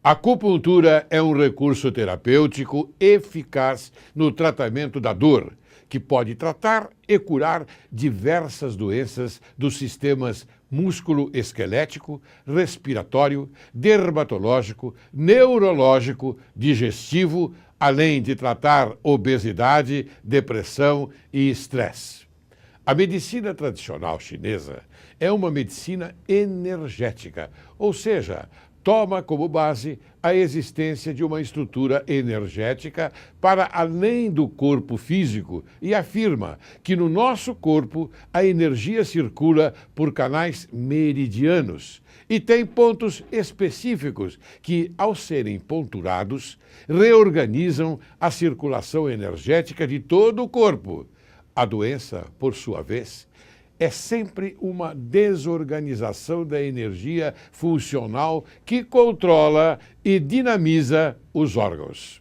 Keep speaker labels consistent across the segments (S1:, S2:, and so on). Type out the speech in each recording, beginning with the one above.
S1: A acupuntura é um recurso terapêutico eficaz no tratamento da dor, que pode tratar e curar diversas doenças dos sistemas músculo-esquelético, respiratório, dermatológico, neurológico, digestivo, além de tratar obesidade, depressão e estresse. A medicina tradicional chinesa é uma medicina energética, ou seja, toma como base a existência de uma estrutura energética para além do corpo físico e afirma que no nosso corpo a energia circula por canais meridianos e tem pontos específicos que, ao serem ponturados, reorganizam a circulação energética de todo o corpo. A doença, por sua vez, é sempre uma desorganização da energia funcional que controla e dinamiza os órgãos.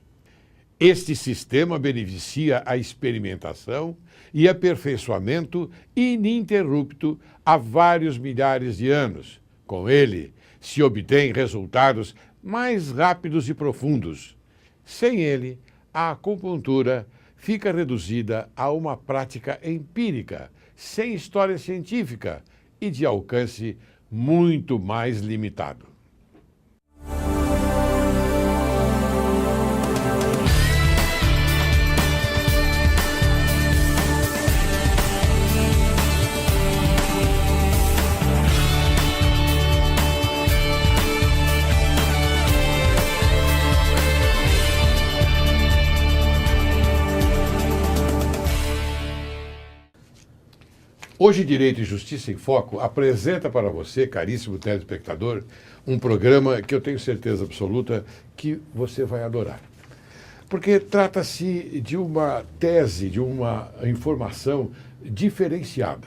S1: Este sistema beneficia a experimentação e aperfeiçoamento ininterrupto há vários milhares de anos. Com ele, se obtém resultados mais rápidos e profundos. Sem ele, a acupuntura fica reduzida a uma prática empírica, sem história científica e de alcance muito mais limitado. Hoje, Direito e Justiça em Foco apresenta para você, caríssimo telespectador, um programa que eu tenho certeza absoluta que você vai adorar. Porque trata-se de uma tese, de uma informação diferenciada.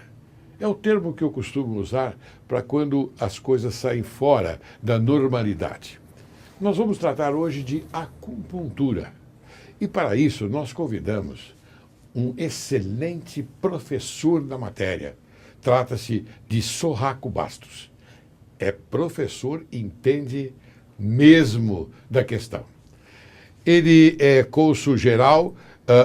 S1: É o termo que eu costumo usar para quando as coisas saem fora da normalidade. Nós vamos tratar hoje de acupuntura. E para isso nós convidamos um excelente professor na matéria. Trata-se de Sorraco Bastos. É professor, entende mesmo da questão. Ele é cônsul-geral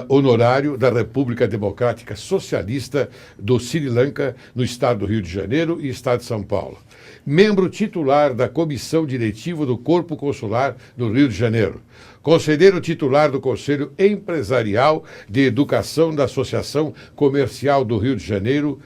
S1: honorário da República Democrática Socialista do Sri Lanka, no estado do Rio de Janeiro e estado de São Paulo. Membro titular da Comissão Diretiva do Corpo Consular do Rio de Janeiro. Conselheiro titular do Conselho Empresarial de Educação da Associação Comercial do Rio de Janeiro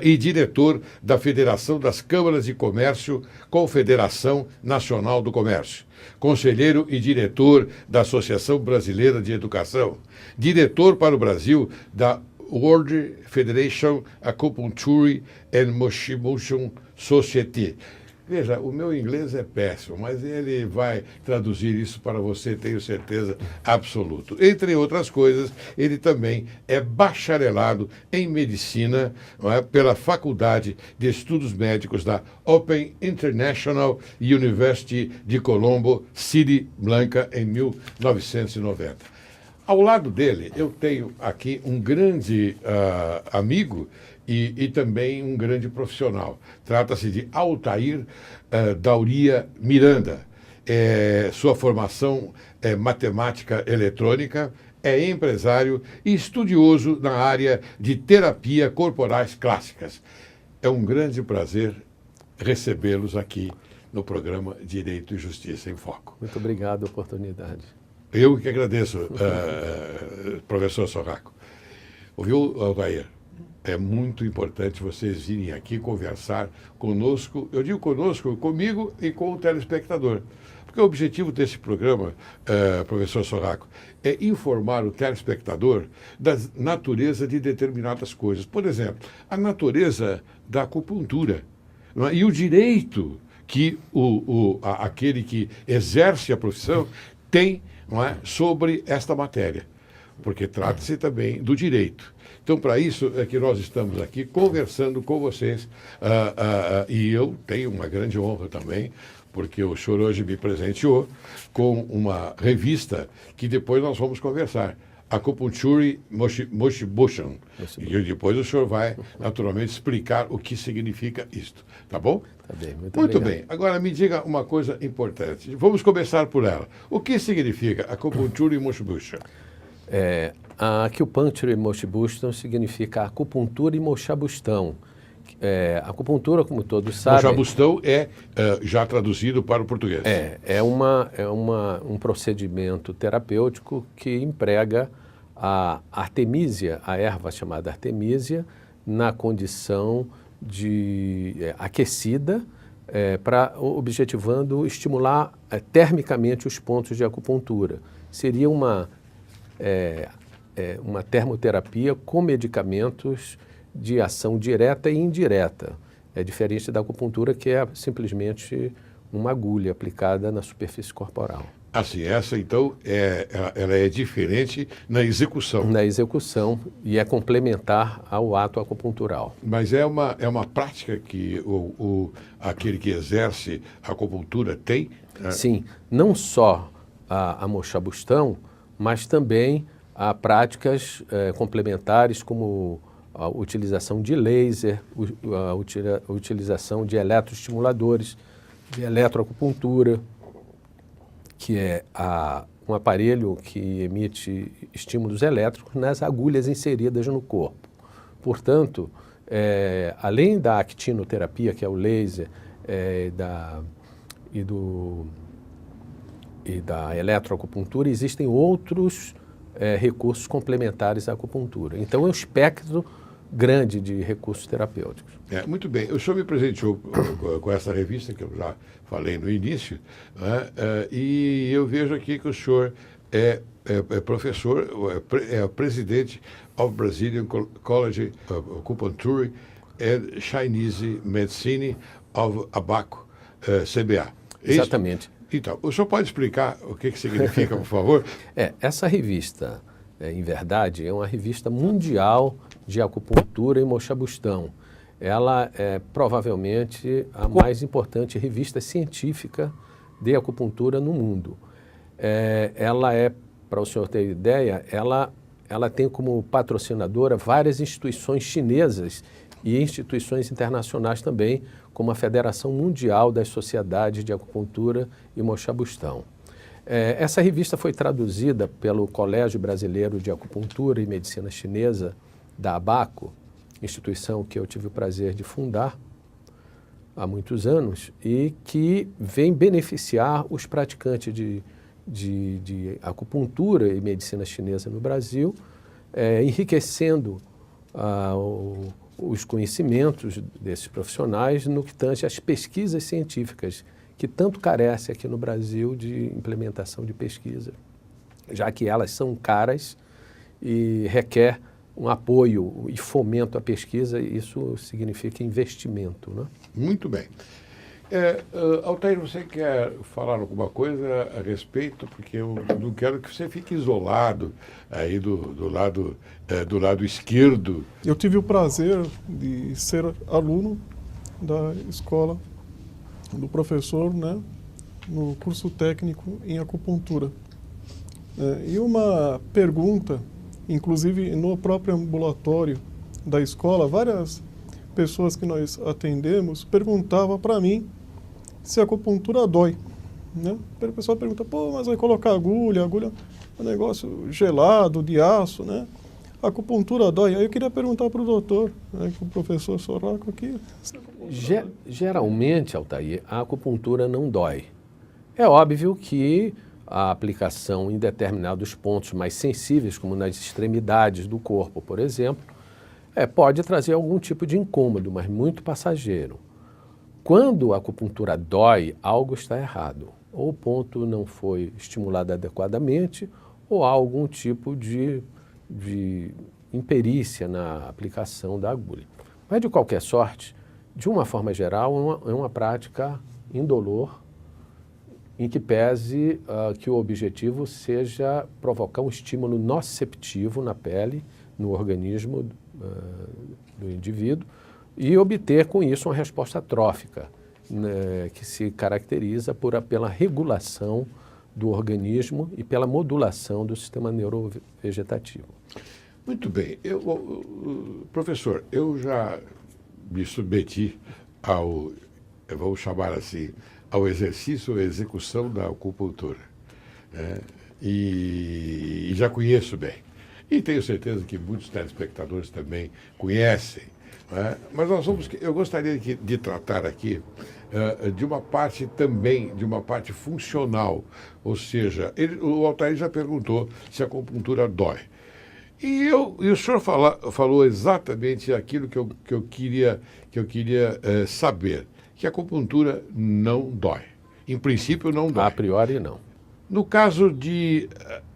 S1: e diretor da Federação das Câmaras de Comércio, Confederação Nacional do Comércio. Conselheiro e diretor da Associação Brasileira de Educação. Diretor para o Brasil da World Federation Acupuncture and Motion Society. Veja, o meu inglês é péssimo, mas ele vai traduzir isso para você, tenho certeza absoluta. Entre outras coisas, ele também é bacharelado em medicina, não é, pela Faculdade de Estudos Médicos da Open International University de Colombo, Sri Lanka, em 1990. Ao lado dele, eu tenho aqui um grande amigo e também um grande profissional. Trata-se de Altair Dauria Miranda. Sua formação é matemática eletrônica, é empresário e estudioso na área de terapia corporais clássicas. É um grande prazer recebê-los aqui no programa Direito e Justiça em Foco.
S2: Muito obrigado pela oportunidade.
S1: Eu que agradeço, professor Sorraco. Ouviu, Altair? É muito importante vocês virem aqui conversar conosco, eu digo conosco, comigo e com o telespectador. Porque o objetivo desse programa, professor Sorraco, é informar o telespectador da natureza de determinadas coisas. Por exemplo, a natureza da acupuntura, não é? E o direito que aquele que exerce a profissão tem, não é, sobre esta matéria. Porque trata-se também do direito. Então, para isso é que nós estamos aqui conversando com vocês. E eu tenho uma grande honra também, porque o senhor hoje me presenteou com uma revista que depois nós vamos conversar. Acupuncture Moshibushan. E depois o senhor vai, naturalmente, explicar o que significa isto. Tá bom?
S2: Tá bem,
S1: Muito
S2: obrigado.
S1: bem. Agora me diga uma coisa importante. Vamos começar por ela. O que significa Acupuncture Moshibushan?
S2: A acupuncture e mochibustan significa acupuntura e mochabustão. Acupuntura, como todos sabem...
S1: Mochabustão é já traduzido para o português.
S2: É um procedimento terapêutico que emprega a artemísia, a erva chamada artemísia, na condição de aquecida, objetivando estimular termicamente os pontos de acupuntura. Seria uma termoterapia com medicamentos de ação direta e indireta. É diferente da acupuntura, que é simplesmente uma agulha aplicada na superfície corporal.
S1: Assim, essa então, ela é diferente na execução.
S2: Na execução, e é complementar ao ato acupuntural.
S1: Mas é uma prática que aquele que exerce a acupuntura tem?
S2: Sim, não só a mochabustão, mas também há práticas complementares como a utilização de laser, a utilização de eletroestimuladores, de eletroacupuntura, que é um aparelho que emite estímulos elétricos nas agulhas inseridas no corpo. Portanto, além da actinoterapia, que é o laser, e da eletroacupuntura, existem outros recursos complementares à acupuntura. Então, é um espectro grande de recursos terapêuticos.
S1: Muito bem. O senhor me presenteou com essa revista, que eu já falei no início, né? E eu vejo aqui que o senhor é professor, é presidente of Brazilian College of Acupuncture and Chinese Medicine of Abaco, CBA.
S2: Exatamente.
S1: Então, o senhor pode explicar o que significa, por favor?
S2: Essa revista, em verdade, é uma revista mundial de acupuntura e mochabustão. Ela é provavelmente a mais importante revista científica de acupuntura no mundo. Para o senhor ter ideia, ela tem como patrocinadora várias instituições chinesas e instituições internacionais também, como a Federação Mundial das Sociedades de Acupuntura e Mochabustão. Essa revista foi traduzida pelo Colégio Brasileiro de Acupuntura e Medicina Chinesa, da ABACO, instituição que eu tive o prazer de fundar há muitos anos e que vem beneficiar os praticantes de acupuntura e medicina chinesa no Brasil, enriquecendo os conhecimentos desses profissionais no que tange às pesquisas científicas, que tanto carece aqui no Brasil de implementação de pesquisa, já que elas são caras e requer um apoio e fomento à pesquisa, e isso significa investimento, né?
S1: Muito bem. Altair, você quer falar alguma coisa a respeito? Porque eu não quero que você fique isolado aí do lado esquerdo.
S3: Eu tive o prazer de ser aluno da escola do professor, né, no curso técnico em acupuntura. E uma pergunta, inclusive no próprio ambulatório da escola, várias pessoas que nós atendemos perguntavam para mim se a acupuntura dói, né? O pessoal pergunta, pô, mas vai colocar agulha é um negócio gelado, de aço, né? A acupuntura dói. Aí eu queria perguntar para o doutor, né, que o professor Sorraco aqui...
S2: Geralmente, Altair, a acupuntura não dói. É óbvio que a aplicação em determinados pontos mais sensíveis, como nas extremidades do corpo, por exemplo, pode trazer algum tipo de incômodo, mas muito passageiro. Quando a acupuntura dói, algo está errado. Ou o ponto não foi estimulado adequadamente, ou há algum tipo de imperícia na aplicação da agulha. Mas, de qualquer sorte, de uma forma geral, é uma prática indolor, em que pese que o objetivo seja provocar um estímulo nociceptivo na pele, no organismo do indivíduo, e obter com isso uma resposta trófica, né, que se caracteriza pela regulação do organismo e pela modulação do sistema neurovegetativo.
S1: Muito bem. Professor, eu já me submeti ao, vamos chamar assim, ao exercício ou execução da acupuntura, né? E já conheço bem. E tenho certeza que muitos telespectadores também conhecem, né? Mas eu gostaria de tratar aqui de uma parte também, de uma parte funcional. Ou seja, o Altair já perguntou se a acupuntura dói. E o senhor falou exatamente aquilo que eu queria saber, que a acupuntura não dói. Em princípio, não dói.
S2: A priori, não.
S1: No caso de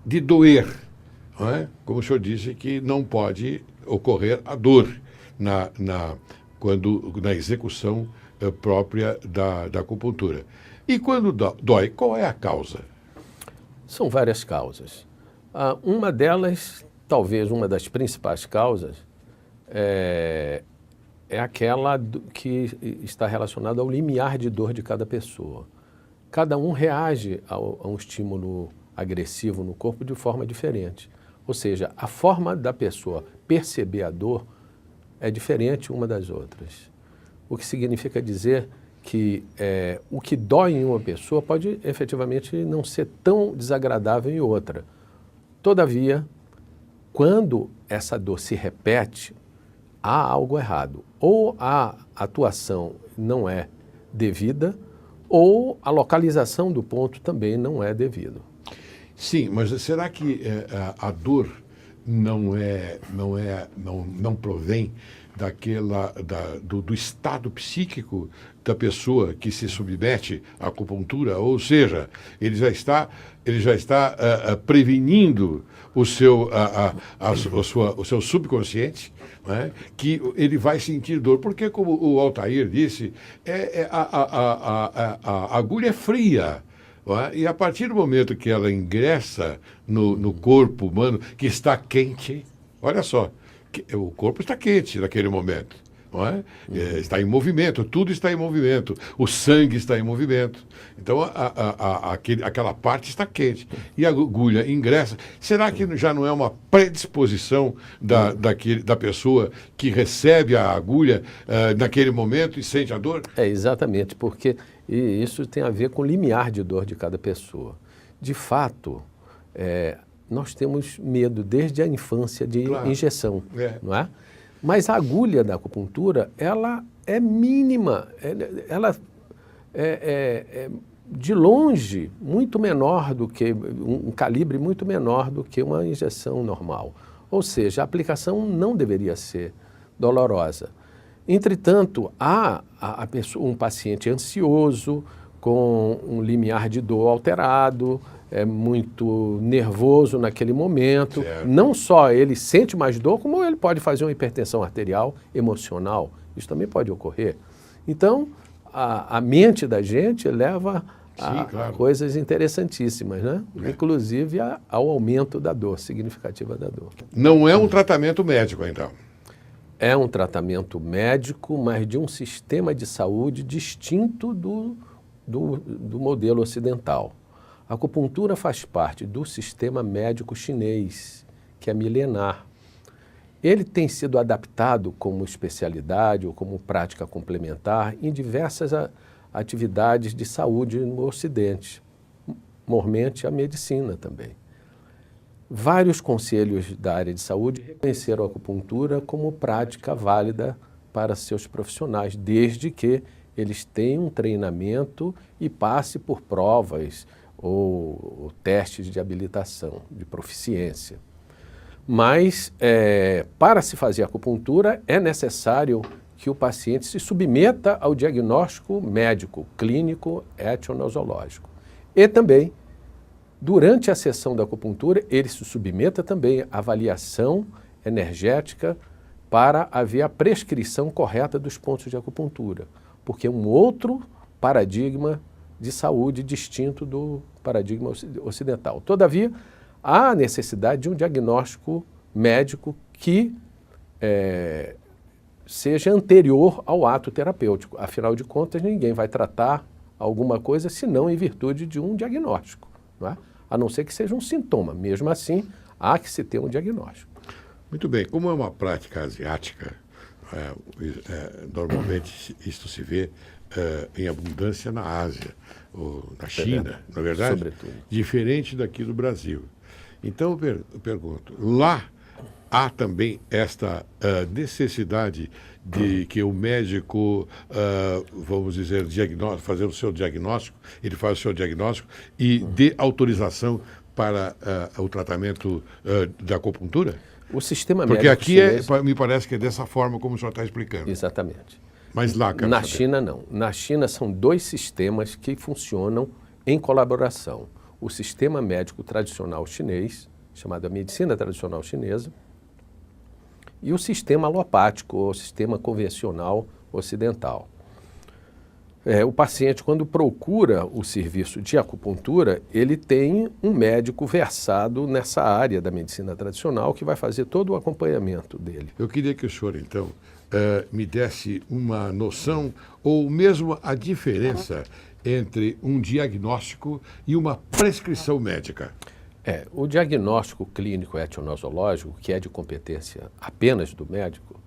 S1: doer, não é? Como o senhor disse, que não pode ocorrer a dor na execução própria da acupuntura. E quando dói, qual é a causa?
S2: São várias causas. Uma delas, talvez uma das principais causas, é aquela que está relacionada ao limiar de dor de cada pessoa. Cada um reage a um estímulo agressivo no corpo de forma diferente. Ou seja, a forma da pessoa perceber a dor é diferente uma das outras. O que significa dizer que o que dói em uma pessoa pode efetivamente não ser tão desagradável em outra. Todavia, quando essa dor se repete, há algo errado. Ou a atuação não é devida, ou a localização do ponto também não é devida.
S1: Sim, mas será que a dor não provém do estado psíquico da pessoa que se submete à acupuntura? Ou seja, ele já está prevenindo o seu subconsciente, né, que ele vai sentir dor. Porque, como o Altair disse, a agulha é fria. E a partir do momento que ela ingressa no corpo humano, que está quente, olha só, o corpo está quente naquele momento, não é? Está em movimento, tudo está em movimento, o sangue está em movimento. Então, aquela parte está quente. E a agulha ingressa. Será que já não é uma predisposição da pessoa que recebe a agulha naquele momento e sente a dor?
S2: Exatamente, porque isso tem a ver com o limiar de dor de cada pessoa. De fato, nós temos medo desde a infância de injeção, não é? Mas a agulha da acupuntura, ela é mínima, ela é de longe muito menor do que, um calibre muito menor do que uma injeção normal. Ou seja, a aplicação não deveria ser dolorosa. Entretanto, há um paciente ansioso, com um limiar de dor alterado, muito nervoso naquele momento.
S1: Certo.
S2: Não só ele sente mais dor, como ele pode fazer uma hipertensão arterial emocional. Isso também pode ocorrer. Então, a mente da gente leva a coisas interessantíssimas, né? Inclusive ao aumento da dor, significativa da dor.
S1: Não é um tratamento médico, então?
S2: É um tratamento médico, mas de um sistema de saúde distinto do modelo ocidental. A acupuntura faz parte do sistema médico chinês, que é milenar. Ele tem sido adaptado como especialidade ou como prática complementar em diversas atividades de saúde no Ocidente, mormente a medicina também. Vários conselhos da área de saúde reconheceram a acupuntura como prática válida para seus profissionais, desde que eles tenham um treinamento e passe por provas ou testes de habilitação, de proficiência. Mas, para se fazer acupuntura, é necessário que o paciente se submeta ao diagnóstico médico, clínico, etnosológico. E também, durante a sessão da acupuntura, ele se submeta também à avaliação energética para haver a prescrição correta dos pontos de acupuntura, porque é um outro paradigma de saúde distinto do paradigma ocidental. Todavia, há necessidade de um diagnóstico médico que seja anterior ao ato terapêutico. Afinal de contas, ninguém vai tratar alguma coisa senão em virtude de um diagnóstico, não é? A não ser que seja um sintoma. Mesmo assim, há que se ter um diagnóstico.
S1: Muito bem. Como é uma prática asiática, normalmente isto se vê em abundância na Ásia, ou na China, não é verdade?
S2: Sobretudo.
S1: Diferente daqui do Brasil. Então, eu pergunto, lá há também esta necessidade de que o médico, vamos dizer, fazer o seu diagnóstico, ele faz o seu diagnóstico e dê autorização para o tratamento da acupuntura?
S2: O sistema
S1: Porque
S2: médico
S1: aqui
S2: chinês...
S1: me parece que é dessa forma como o senhor está explicando.
S2: Exatamente.
S1: Mas lá, quero
S2: Na
S1: saber.
S2: China, não. Na China, são dois sistemas que funcionam em colaboração. O sistema médico tradicional chinês, chamado a medicina tradicional chinesa, e o sistema alopático, ou sistema convencional ocidental. O paciente, quando procura o serviço de acupuntura, ele tem um médico versado nessa área da medicina tradicional que vai fazer todo o acompanhamento dele.
S1: Eu queria que o senhor, então, me desse uma noção ou mesmo a diferença entre um diagnóstico e uma prescrição médica.
S2: O diagnóstico clínico etnosológico, que é de competência apenas do médico,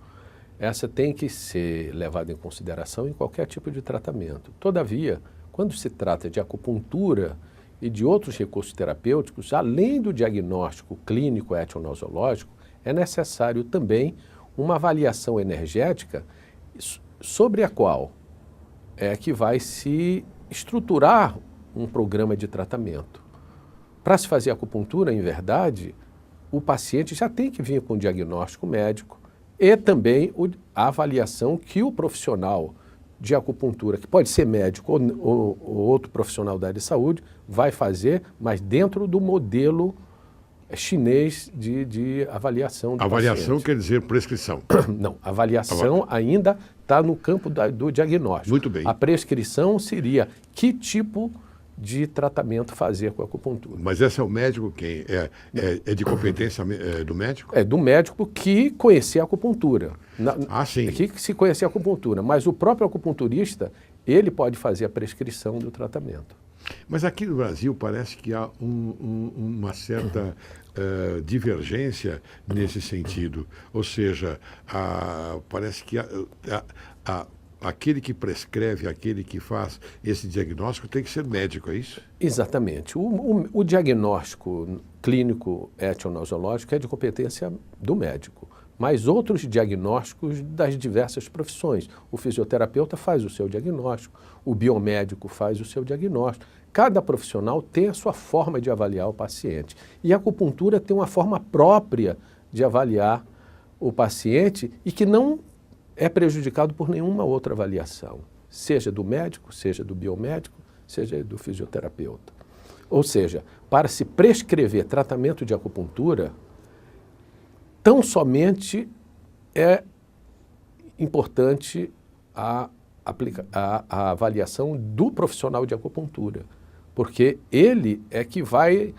S2: essa tem que ser levada em consideração em qualquer tipo de tratamento. Todavia, quando se trata de acupuntura e de outros recursos terapêuticos, além do diagnóstico clínico etnosológico, é necessário também uma avaliação energética sobre a qual é que vai se estruturar um programa de tratamento. Para se fazer acupuntura, em verdade, o paciente já tem que vir com um diagnóstico médico e também a avaliação que o profissional de acupuntura, que pode ser médico ou outro profissional da área de saúde, vai fazer, mas dentro do modelo chinês de avaliação do
S1: Avaliação
S2: paciente.
S1: quer dizer prescrição.
S2: Não, avaliação ainda está no campo do diagnóstico.
S1: Muito bem.
S2: A prescrição seria que tipo de tratamento fazer com a acupuntura.
S1: Mas esse é o médico quem? É de competência do médico?
S2: É do médico que conhecer a acupuntura.
S1: Sim.
S2: Que se conhecer a acupuntura. Mas o próprio acupunturista, ele pode fazer a prescrição do tratamento.
S1: Mas aqui no Brasil parece que há uma certa divergência nesse sentido. Ou seja, parece que aquele que prescreve, aquele que faz esse diagnóstico tem que ser médico, é isso?
S2: Exatamente. O diagnóstico clínico etnosológico é de competência do médico, mas outros diagnósticos das diversas profissões. O fisioterapeuta faz o seu diagnóstico, o biomédico faz o seu diagnóstico. Cada profissional tem a sua forma de avaliar o paciente. E a acupuntura tem uma forma própria de avaliar o paciente e que não é prejudicado por nenhuma outra avaliação, seja do médico, seja do biomédico, seja do fisioterapeuta. Ou seja, para se prescrever tratamento de acupuntura, tão somente é importante a avaliação do profissional de acupuntura, porque ele é que vai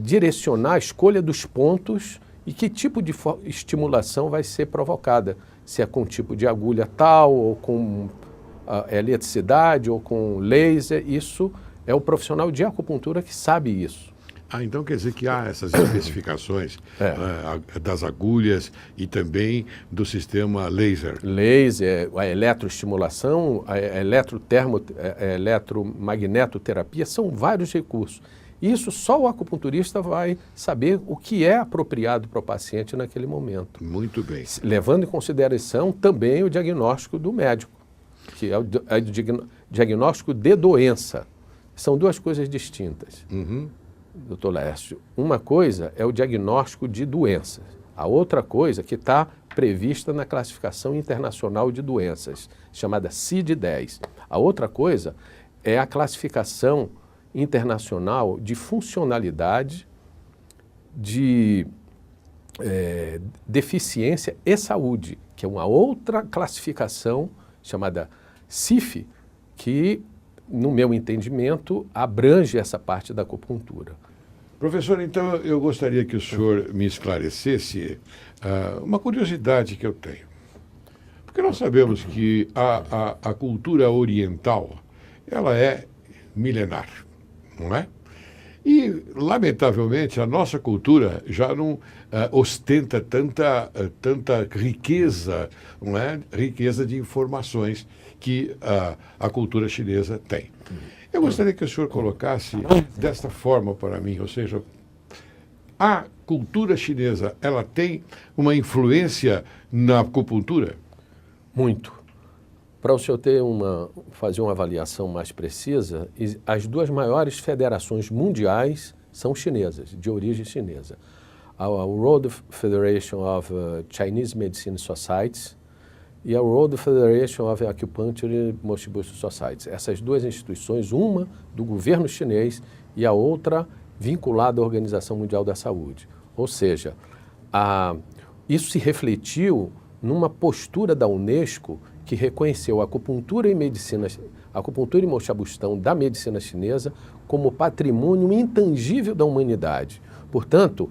S2: direcionar a escolha dos pontos e que tipo de estimulação vai ser provocada, se é com tipo de agulha tal, ou com eletricidade, ou com laser. Isso é o profissional de acupuntura que sabe isso.
S1: Então quer dizer que há essas especificações das agulhas e também do sistema laser.
S2: Laser, a eletroestimulação, a eletromagnetoterapia, são vários recursos. Isso só o acupunturista vai saber o que é apropriado para o paciente naquele momento.
S1: Muito bem.
S2: Levando em consideração também o diagnóstico do médico, que é o diagnóstico de doença. São duas coisas distintas. Doutor Laércio, uma coisa é o diagnóstico de doenças, a outra coisa que está prevista na classificação internacional de doenças, chamada CID-10. A outra coisa é a classificação internacional de funcionalidade, de deficiência e saúde, que é uma outra classificação chamada CIF, que, no meu entendimento, abrange essa parte da acupuntura.
S1: Professor, então eu gostaria que o senhor me esclarecesse uma curiosidade que eu tenho. Porque nós sabemos que a cultura oriental, ela é milenar, não é? E, lamentavelmente, a nossa cultura já não ostenta tanta riqueza, não é? Riqueza de informações que a cultura chinesa tem. Eu gostaria que o senhor colocasse desta forma para mim, ou seja, a cultura chinesa, ela tem uma influência na acupuntura?
S2: Muito. Para o senhor fazer uma avaliação mais precisa, as duas maiores federações mundiais são chinesas, de origem chinesa. A World Federation of Chinese Medicine Societies e a World Federation of Acupuncture and Mochibushi Societies. Essas duas instituições, uma do governo chinês e a outra vinculada à Organização Mundial da Saúde. Ou seja, isso se refletiu numa postura da Unesco que reconheceu a acupuntura e moxabustão da medicina chinesa como patrimônio intangível da humanidade. Portanto,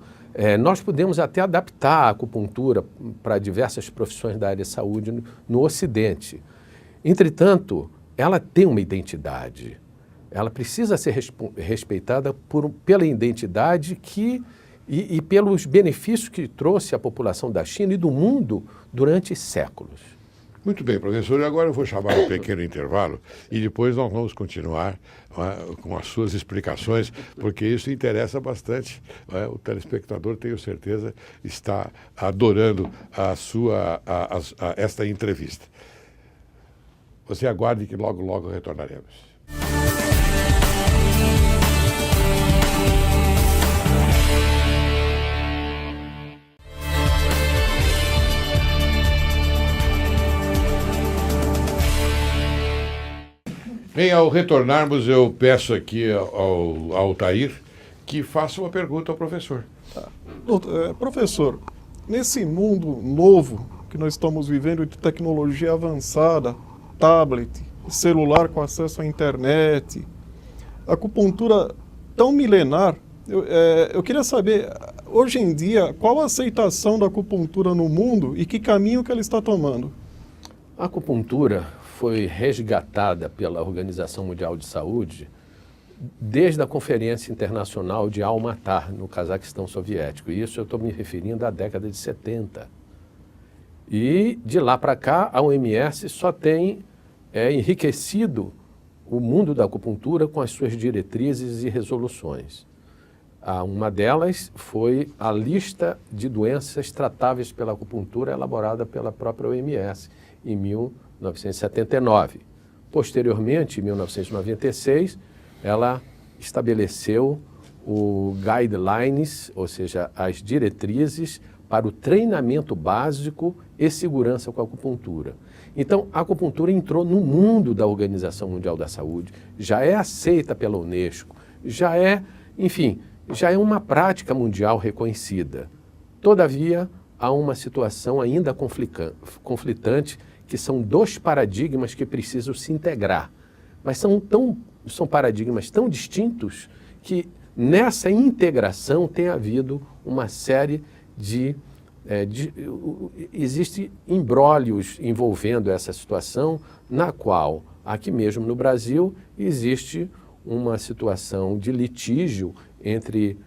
S2: nós podemos até adaptar a acupuntura para diversas profissões da área de saúde no Ocidente. Entretanto, ela tem uma identidade. Ela precisa ser respeitada pela identidade e pelos benefícios que trouxe à população da China e do mundo durante séculos.
S1: Muito bem, professor. Agora eu vou chamar um pequeno intervalo e depois nós vamos continuar com as suas explicações, porque isso interessa bastante. O telespectador, tenho certeza, está adorando esta entrevista. Você aguarde que logo, logo retornaremos. Bem, ao retornarmos, eu peço aqui ao Altair que faça uma pergunta ao professor.
S3: Professor, nesse mundo novo que nós estamos vivendo de tecnologia avançada, tablet, celular com acesso à internet, acupuntura tão milenar, eu queria saber, hoje em dia, qual a aceitação da acupuntura no mundo e que caminho que ela está tomando?
S2: A acupuntura foi resgatada pela Organização Mundial de Saúde desde a Conferência Internacional de Almaty, no Cazaquistão Soviético. E isso eu estou me referindo à década de 70. E de lá para cá, a OMS só tem enriquecido o mundo da acupuntura com as suas diretrizes e resoluções. Uma delas foi a lista de doenças tratáveis pela acupuntura elaborada pela própria OMS em 1979. Posteriormente, em 1996, ela estabeleceu o guidelines, ou seja, as diretrizes para o treinamento básico e segurança com a acupuntura. Então, a acupuntura entrou no mundo da Organização Mundial da Saúde, já é aceita pela Unesco, já é uma prática mundial reconhecida. Todavia, há uma situação ainda conflitante, que são dois paradigmas que precisam se integrar. Mas são paradigmas tão distintos que nessa integração tem havido uma série existem imbróglios envolvendo essa situação, na qual, aqui mesmo no Brasil, existe uma situação de litígio entre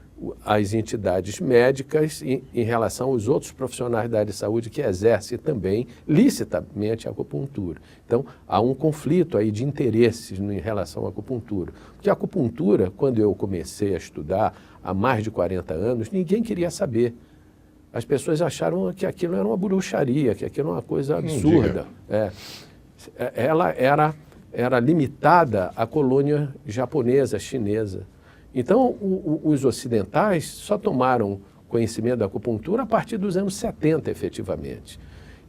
S2: as entidades médicas em relação aos outros profissionais da área de saúde que exercem também licitamente a acupuntura. Então, há um conflito aí de interesses em relação à acupuntura. Porque a acupuntura, quando eu comecei a estudar há mais de 40 anos, ninguém queria saber. As pessoas acharam que aquilo era uma bruxaria, que aquilo era uma coisa absurda. Ela era limitada à colônia japonesa, chinesa. Então, os ocidentais só tomaram conhecimento da acupuntura a partir dos anos 70, efetivamente.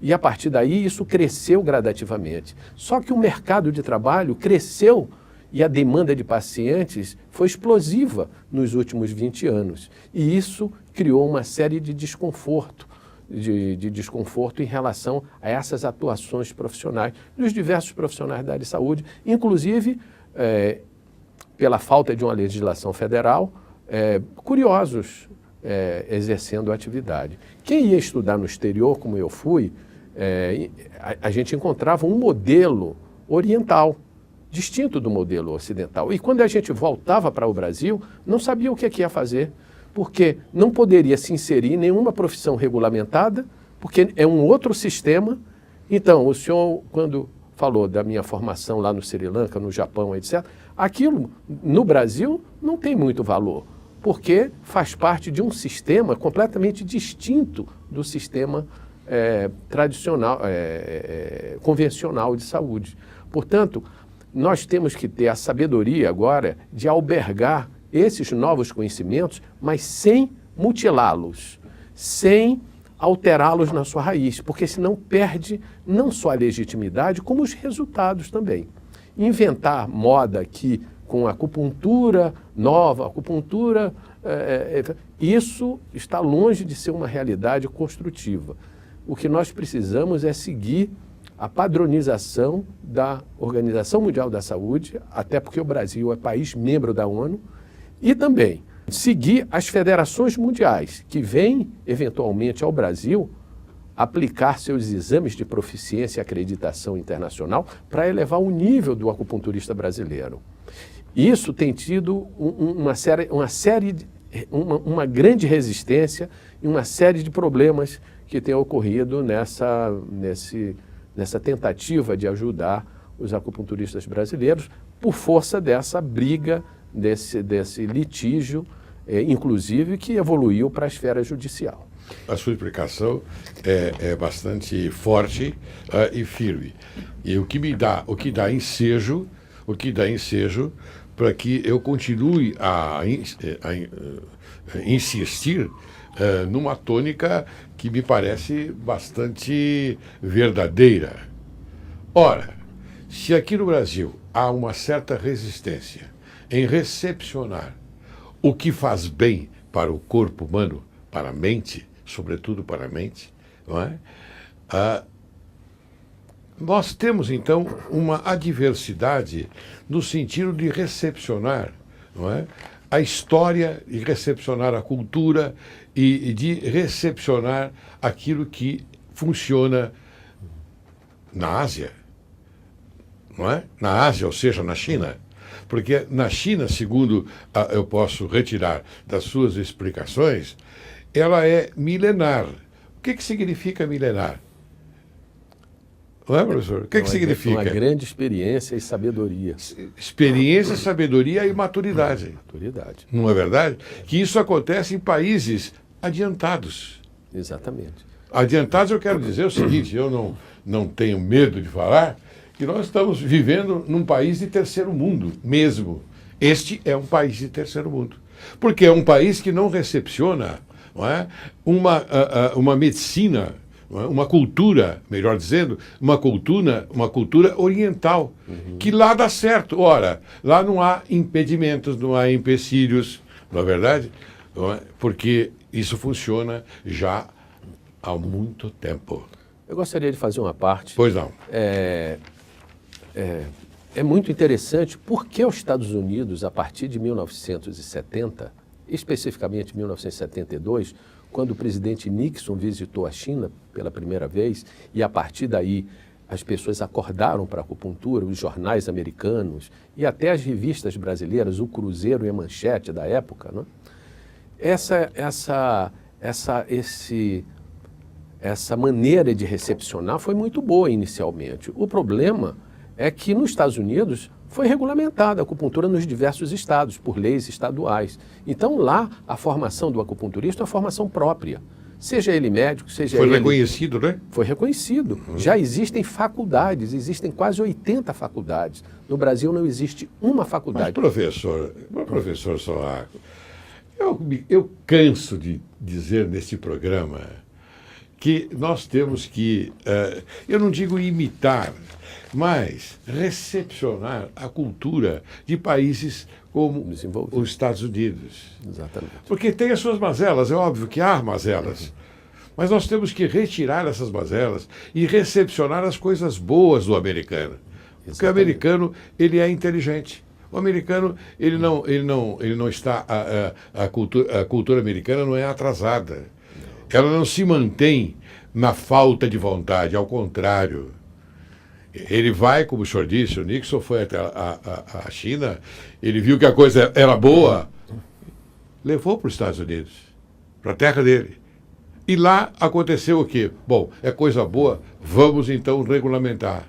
S2: E a partir daí, isso cresceu gradativamente. Só que o mercado de trabalho cresceu e a demanda de pacientes foi explosiva nos últimos 20 anos. E isso criou uma série de desconforto, de desconforto em relação a essas atuações profissionais dos diversos profissionais da área de saúde, inclusive pela falta de uma legislação federal, curiosos exercendo a atividade. Quem ia estudar no exterior, como eu fui, a gente encontrava um modelo oriental distinto do modelo ocidental. E quando a gente voltava para o Brasil, não sabia o que ia fazer, porque não poderia se inserir em nenhuma profissão regulamentada, porque é um outro sistema. Então, o senhor, quando falou da minha formação lá no Sri Lanka, no Japão, etc., aquilo no Brasil não tem muito valor, porque faz parte de um sistema completamente distinto do sistema tradicional, convencional de saúde. Portanto, nós temos que ter a sabedoria agora de albergar esses novos conhecimentos, mas sem mutilá-los, sem alterá-los na sua raiz, porque senão perde não só a legitimidade, como os resultados também. Inventar moda aqui com acupuntura nova, acupuntura, isso está longe de ser uma realidade construtiva. O que nós precisamos é seguir a padronização da Organização Mundial da Saúde, até porque o Brasil é país membro da ONU, e também seguir as federações mundiais, que vêm, eventualmente, ao Brasil aplicar seus exames de proficiência e acreditação internacional para elevar o nível do acupunturista brasileiro. Isso tem tido uma grande resistência e uma série de problemas que têm ocorrido nessa tentativa de ajudar os acupunturistas brasileiros por força dessa briga, desse litígio, inclusive, que evoluiu para a esfera judicial.
S1: A sua explicação é bastante forte e firme. E o que dá ensejo para que eu continue a insistir numa tônica que me parece bastante verdadeira. Ora, se aqui no Brasil há uma certa resistência em recepcionar o que faz bem para o corpo humano, para a mente, sobretudo para a mente, não é? Nós temos, então, uma adversidade no sentido de recepcionar, não é? A história, de recepcionar a cultura e de recepcionar aquilo que funciona na Ásia, não é? Na Ásia, ou seja, na China. Porque na China, segundo eu posso retirar das suas explicações, ela é milenar. O que significa milenar? Não é, professor? O que significa?
S2: Uma grande experiência e sabedoria.
S1: Experiência, sabedoria e maturidade.
S2: Maturidade.
S1: Não é verdade? Que isso acontece em países adiantados.
S2: Exatamente.
S1: Adiantados, eu quero dizer o seguinte, eu não tenho medo de falar que nós estamos vivendo num país de terceiro mundo mesmo. Este é um país de terceiro mundo. Porque é um país que não recepciona, não é, uma medicina, uma cultura, melhor dizendo, uma cultura oriental, que lá dá certo. Ora, lá não há impedimentos, não há empecilhos, não é verdade? Não é? Porque isso funciona já há muito tempo.
S2: Eu gostaria de fazer uma parte.
S1: Pois não.
S2: É muito interessante porque os Estados Unidos, a partir de 1970, especificamente 1972, quando o presidente Nixon visitou a China pela primeira vez, e a partir daí as pessoas acordaram para a acupuntura, os jornais americanos e até as revistas brasileiras, o Cruzeiro e a Manchete da época, né? Essa maneira de recepcionar foi muito boa inicialmente. O problema é que nos Estados Unidos foi regulamentada a acupuntura nos diversos estados, por leis estaduais. Então lá a formação do acupunturista é uma formação própria. Seja ele médico, seja ele...
S1: Foi reconhecido, né?
S2: Foi reconhecido. Já existem faculdades, existem quase 80 faculdades. No Brasil não existe uma faculdade.
S1: Mas, professor Soaco, eu canso de dizer neste programa que nós temos que, eu não digo imitar, mas recepcionar a cultura de países como os Estados Unidos.
S2: Exatamente.
S1: Porque tem as suas mazelas, é óbvio que há mazelas. Mas nós temos que retirar essas mazelas e recepcionar as coisas boas do americano. Porque o americano, ele é inteligente. O americano, ele não está... A cultura americana não é atrasada. Ela não se mantém na falta de vontade, ao contrário. Ele vai, como o senhor disse, o Nixon foi até a China, ele viu que a coisa era boa, levou para os Estados Unidos, para a terra dele. E lá aconteceu o quê? Bom, é coisa boa, vamos então regulamentar,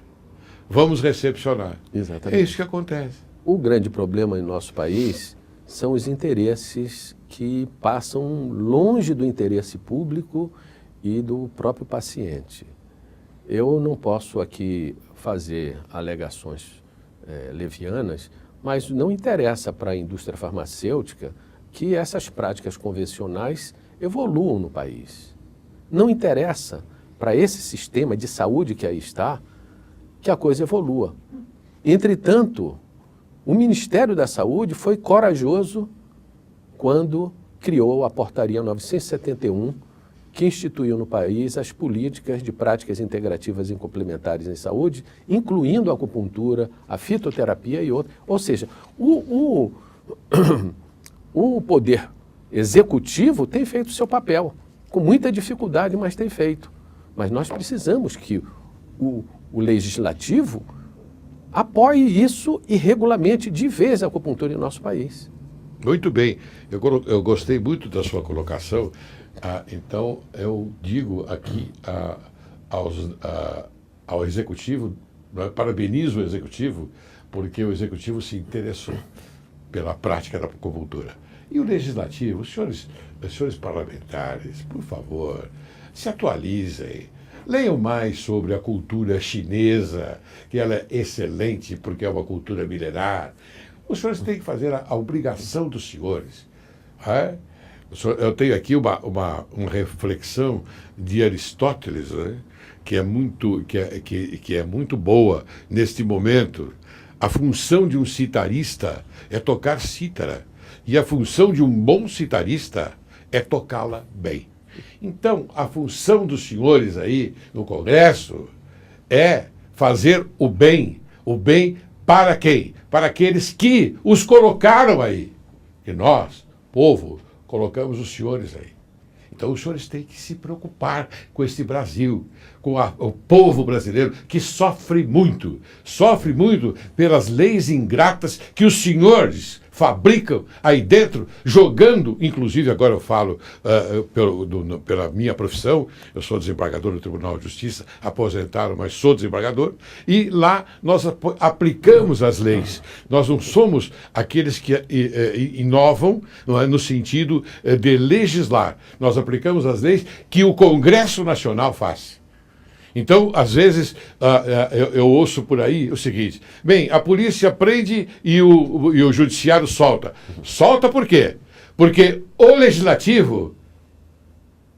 S1: vamos recepcionar.
S2: Exatamente.
S1: É isso que acontece.
S2: O grande problema em nosso país são os interesses que passam longe do interesse público e do próprio paciente. Eu não posso aqui fazer alegações levianas, mas não interessa para a indústria farmacêutica que essas práticas convencionais evoluam no país. Não interessa para esse sistema de saúde que aí está que a coisa evolua. Entretanto, o Ministério da Saúde foi corajoso quando criou a Portaria 971, que instituiu no país as políticas de práticas integrativas e complementares em saúde, incluindo a acupuntura, a fitoterapia e outras. Ou seja, o poder executivo tem feito o seu papel, com muita dificuldade, mas tem feito. Mas nós precisamos que o legislativo apoie isso e regulamente de vez a acupuntura em nosso país.
S1: Muito bem. Eu gostei muito da sua colocação. Então, eu digo aqui ao Executivo, parabenizo o Executivo, porque o Executivo se interessou pela prática da acupuntura. E o Legislativo, os senhores parlamentares, por favor, se atualizem. Leiam mais sobre a cultura chinesa, que ela é excelente porque é uma cultura milenar. Os senhores têm que fazer a obrigação dos senhores. Eu tenho aqui uma reflexão de Aristóteles, né, que é muito boa neste momento. A função de um citarista é tocar cítara, e a função de um bom citarista é tocá-la bem. Então, a função dos senhores aí no Congresso é fazer o bem para quem? Para aqueles que os colocaram aí. E nós, povo, colocamos os senhores aí. Então os senhores têm que se preocupar com este Brasil, com o povo brasileiro que sofre muito pelas leis ingratas que os senhores fabricam aí dentro, jogando, inclusive agora eu falo pela minha profissão, eu sou desembargador do Tribunal de Justiça, aposentado, mas sou desembargador, e lá nós aplicamos as leis. Nós não somos aqueles que inovam, não é, no sentido de legislar. Nós aplicamos as leis que o Congresso Nacional faz. Então, às vezes, eu ouço por aí o seguinte: bem, a polícia prende e o judiciário solta. Solta por quê? Porque o legislativo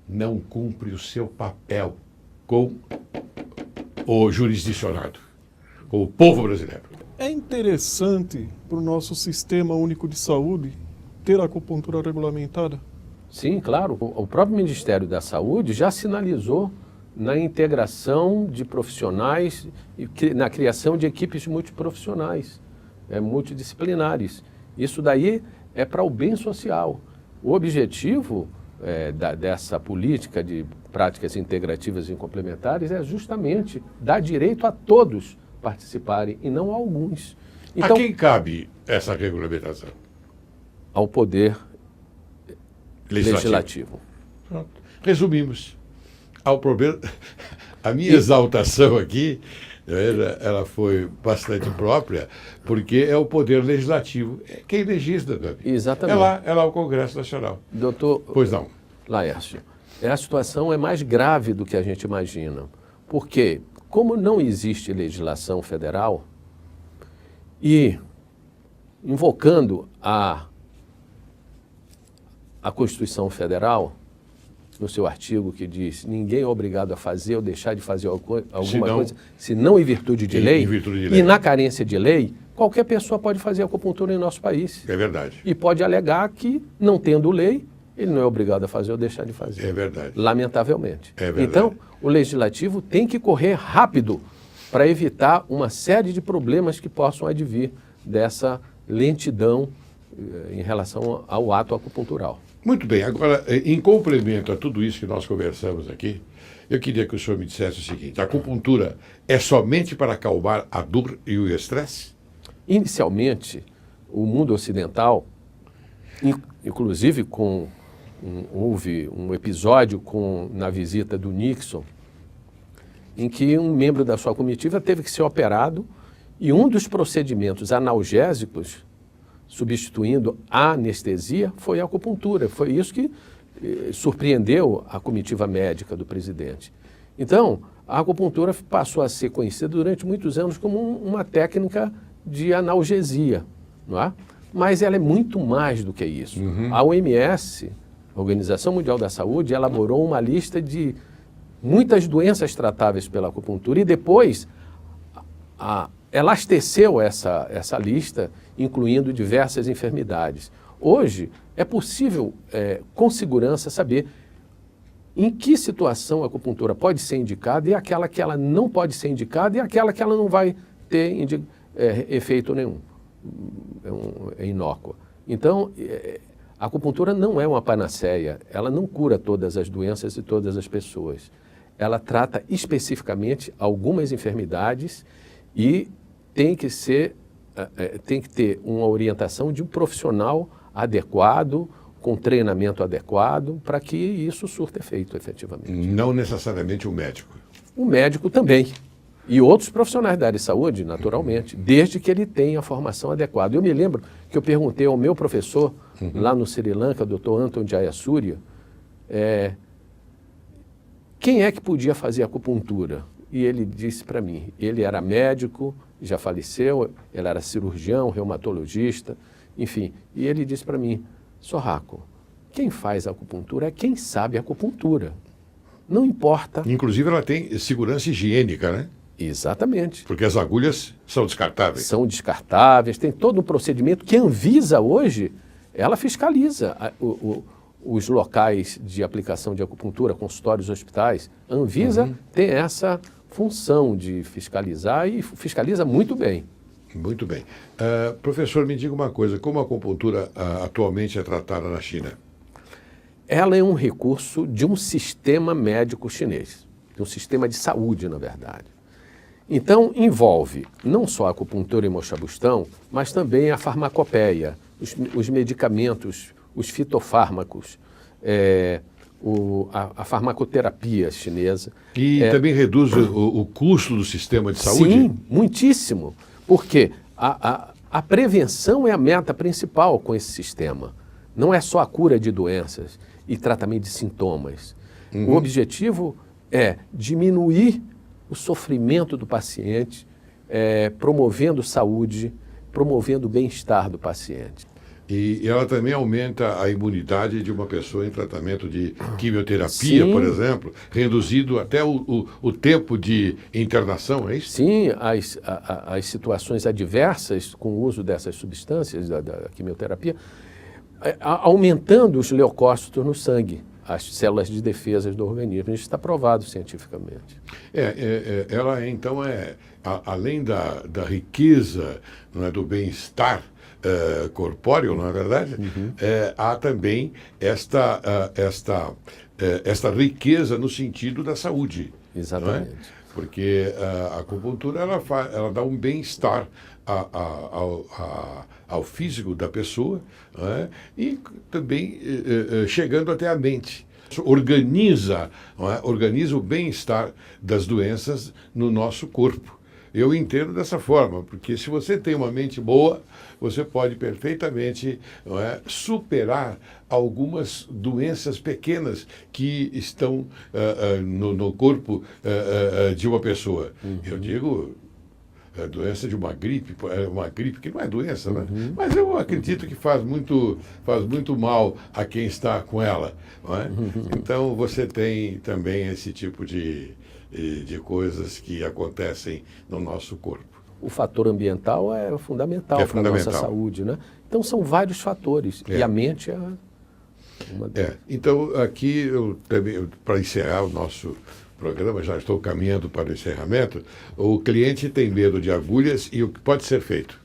S1: não cumpre o seu papel com o jurisdicionado, com o povo brasileiro.
S3: É interessante para o nosso sistema único de saúde ter a acupuntura regulamentada?
S2: Sim, claro. O próprio Ministério da Saúde já sinalizou na integração de profissionais e na criação de equipes multiprofissionais, multidisciplinares. Isso daí é para o bem social. O objetivo dessa política de práticas integrativas e complementares é justamente dar direito a todos participarem e não a alguns.
S1: Então, a quem cabe essa regulamentação?
S2: Ao poder legislativo.
S1: Pronto. Resumimos. A minha exaltação aqui, ela foi bastante própria, porque é o poder legislativo. Quem legisla, meu amigo.
S2: Exatamente.
S1: É lá o Congresso Nacional.
S2: Doutor
S1: Pois não.
S2: Laércio, a situação é mais grave do que a gente imagina. Porque, como não existe legislação federal, e invocando a Constituição Federal, no seu artigo que diz: ninguém é obrigado a fazer ou deixar de fazer alguma coisa, senão em virtude de lei. E na carência de lei, qualquer pessoa pode fazer acupuntura em nosso país.
S1: É verdade.
S2: E pode alegar que, não tendo lei, ele não é obrigado a fazer ou deixar de fazer.
S1: É verdade.
S2: Lamentavelmente.
S1: É verdade.
S2: Então, o legislativo tem que correr rápido para evitar uma série de problemas que possam advir dessa lentidão em relação ao ato acupuntural.
S1: Muito bem. Agora, em complemento a tudo isso que nós conversamos aqui, eu queria que o senhor me dissesse o seguinte: a acupuntura é somente para acalmar a dor e o estresse?
S2: Inicialmente, o mundo ocidental, inclusive houve um episódio na visita do Nixon, em que um membro da sua comitiva teve que ser operado e um dos procedimentos analgésicos, substituindo a anestesia, foi a acupuntura. Foi isso que surpreendeu a comitiva médica do presidente. Então, a acupuntura passou a ser conhecida durante muitos anos como uma técnica de analgesia, não é? Mas ela é muito mais do que isso. A OMS, a Organização Mundial da Saúde, elaborou uma lista de muitas doenças tratáveis pela acupuntura e depois elasteceu essa lista, incluindo diversas enfermidades. Hoje, é possível, com segurança, saber em que situação a acupuntura pode ser indicada e aquela que ela não pode ser indicada e aquela que ela não vai ter efeito nenhum. É inócua. Então, a acupuntura não é uma panaceia, ela não cura todas as doenças e todas as pessoas. Ela trata especificamente algumas enfermidades e tem que ter uma orientação de um profissional adequado, com treinamento adequado, para que isso surta efeito efetivamente.
S1: Não necessariamente o médico.
S2: O médico também. E outros profissionais da área de saúde, naturalmente, desde que ele tenha a formação adequada. Eu me lembro que eu perguntei ao meu professor, lá no Sri Lanka, Dr. Anton Jayasuriya, quem é que podia fazer acupuntura? E ele disse para mim, ele era médico, já faleceu, ele era cirurgião, reumatologista, enfim. E ele disse para mim, Sorraco, quem faz acupuntura é quem sabe acupuntura. Não importa.
S1: Inclusive ela tem segurança higiênica, né?
S2: Exatamente.
S1: Porque as agulhas são descartáveis.
S2: São descartáveis, tem todo um procedimento que a Anvisa hoje, ela fiscaliza os locais de aplicação de acupuntura, consultórios, hospitais. A Anvisa tem essa função de fiscalizar e fiscaliza muito bem.
S1: Muito bem. Professor, me diga uma coisa, como a acupuntura atualmente é tratada na China?
S2: Ela é um recurso de um sistema médico chinês, de um sistema de saúde, na verdade. Então, envolve não só a acupuntura e moxabustão, mas também a farmacopeia, os medicamentos, os fitofármacos, a farmacoterapia chinesa.
S1: E também reduz o custo do sistema de saúde?
S2: Sim, muitíssimo. Porque a prevenção é a meta principal com esse sistema. Não é só a cura de doenças e tratamento de sintomas. O objetivo é diminuir o sofrimento do paciente, promovendo saúde, promovendo o bem-estar do paciente.
S1: E ela também aumenta a imunidade de uma pessoa em tratamento de quimioterapia,
S2: Sim.
S1: por exemplo, reduzido até o tempo de internação, é isso?
S2: Sim, as situações adversas com o uso dessas substâncias, da quimioterapia, aumentando os leucócitos no sangue, as células de defesa do organismo. Isso está provado cientificamente.
S1: Ela, então, além da riqueza, não é, do bem-estar corpóreo, não é verdade? Há também esta riqueza no sentido da saúde.
S2: Exatamente.
S1: Não é? Porque a acupuntura ela dá um bem-estar ao físico da pessoa, não é? E também chegando até a mente. Organiza o bem-estar das doenças no nosso corpo. Eu entendo dessa forma, porque se você tem uma mente boa, você pode perfeitamente, não é, superar algumas doenças pequenas que estão no corpo de uma pessoa. Eu digo a doença de uma gripe que não é doença, né? Mas eu acredito que faz muito mal a quem está com ela. Não é? Então você tem também esse tipo de coisas que acontecem no nosso corpo.
S2: O fator ambiental é fundamental para a nossa saúde, né? Então são vários fatores e a mente é uma delas.
S1: Então aqui eu também, para encerrar o nosso programa, já estou caminhando para o encerramento, o cliente tem medo de agulhas e o que pode ser feito?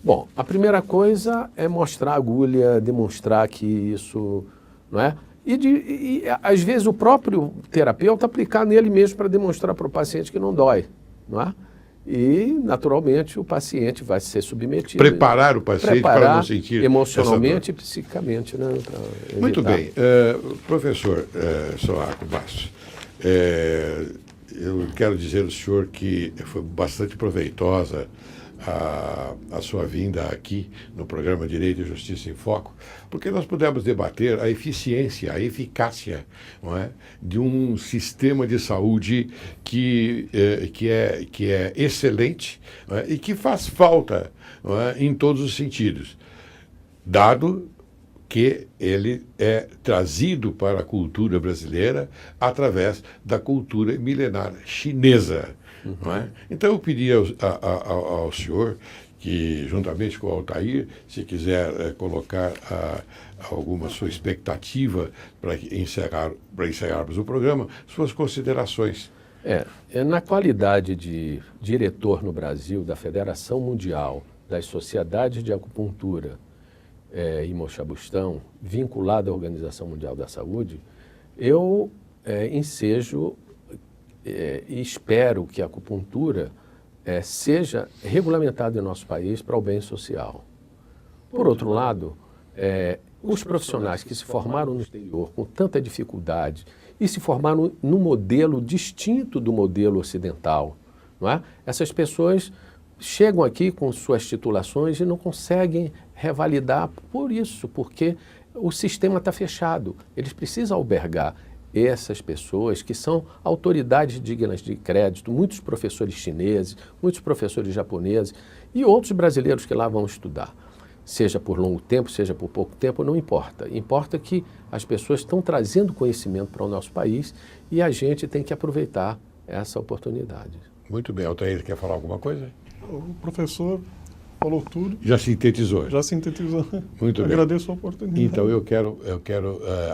S2: Bom, a primeira coisa é mostrar a agulha, demonstrar que isso, não é? E às vezes o próprio terapeuta aplicar nele mesmo para demonstrar para o paciente que não dói, não é? E, naturalmente, o paciente vai ser submetido.
S1: Preparar o paciente para não sentir
S2: emocionalmente e psiquicamente. Né,
S1: muito bem. Professor Sorraco Bastos, eu quero dizer ao senhor que foi bastante proveitosa a sua vinda aqui no programa Direito e Justiça em Foco, porque nós pudemos debater a eficiência, a eficácia, não é, de um sistema de saúde que é excelente, não é, e que faz falta, não é, em todos os sentidos, dado que ele é trazido para a cultura brasileira através da cultura milenar chinesa. Não é? Então eu pedi ao senhor que, juntamente com o Altair, se quiser colocar alguma sua expectativa para encerrarmos o programa, suas considerações.
S2: Na qualidade de diretor no Brasil da Federação Mundial das Sociedades de Acupuntura e Moxabustão, vinculada à Organização Mundial da Saúde, eu ensejo e espero que a acupuntura seja regulamentada em nosso país para o bem social. Por outro lado, os profissionais que se formaram no exterior com tanta dificuldade e se formaram num modelo distinto do modelo ocidental, não é? Essas pessoas chegam aqui com suas titulações e não conseguem revalidar por isso, porque o sistema está fechado. Eles precisam albergar essas pessoas que são autoridades dignas de crédito, muitos professores chineses, muitos professores japoneses e outros brasileiros que lá vão estudar. Seja por longo tempo, seja por pouco tempo, não importa. Importa que as pessoas estão trazendo conhecimento para o nosso país e a gente tem que aproveitar essa oportunidade.
S1: Muito bem. Altair, quer falar alguma coisa?
S3: O professor falou tudo.
S1: Já sintetizou.
S3: Já sintetizou.
S1: Muito bem.
S3: Agradeço a oportunidade.
S1: Então eu quero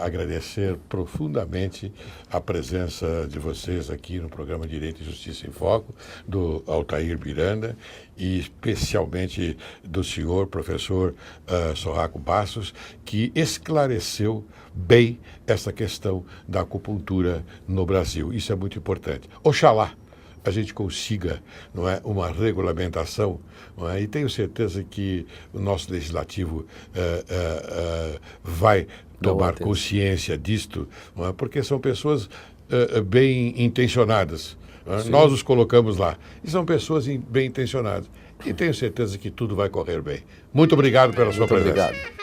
S1: agradecer profundamente a presença de vocês aqui no programa Direito e Justiça em Foco, do Altair Miranda e especialmente do senhor professor Sorraco Bastos, que esclareceu bem essa questão da acupuntura no Brasil. Isso é muito importante. Oxalá a gente consiga, não é, uma regulamentação, não é? E tenho certeza que o nosso legislativo vai tomar consciência disto, não é? Porque são pessoas bem intencionadas. Nós os colocamos lá. E são pessoas bem intencionadas. E tenho certeza que tudo vai correr bem. Muito obrigado pela sua presença.
S2: Obrigado.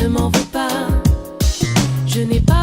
S4: Ne m'en veux pas, je n'ai pas